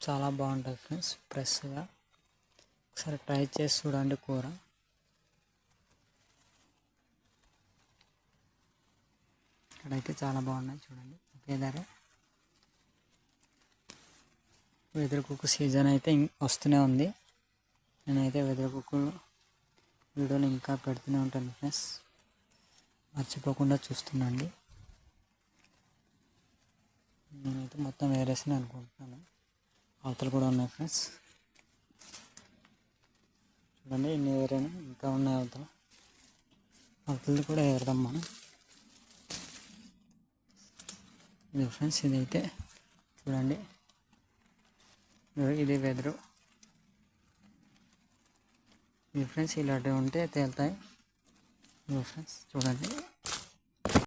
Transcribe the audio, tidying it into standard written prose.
చాలా బాగుంటుంది ఫ్రెండ్స్, ఫ్రెష్గా. ఒకసారి ట్రై చేసి చూడండి కూర. ఇక్కడైతే చాలా బాగున్నాయి చూడండి. వెదర్ కుక్ సీజన్ అయితే వస్తూనే ఉంది. నేనైతే వెదర్ కుక్ వీడియోలు ఇంకా పెడుతూనే ఉంటాను ఫ్రెండ్స్, మర్చిపోకుండా చూస్తున్నాండి. నేనైతే మొత్తం వేరేసి అనుకుంటున్నాను. అవతలు కూడా ఉన్నాయి ఫ్రెండ్స్, చూడండి. ఇన్ని వేరేనా ఇంకా ఉన్నాయి అవతలు కూడా వేరదాం మనం. ఇది ఫ్రెండ్స్, ఇదైతే చూడండి, ఇది వెదరు. ఇది ఫ్రెండ్స్, ఇలాంటివి ఉంటే తేలుతాయి. ఫ్రెండ్స్ చూడండి.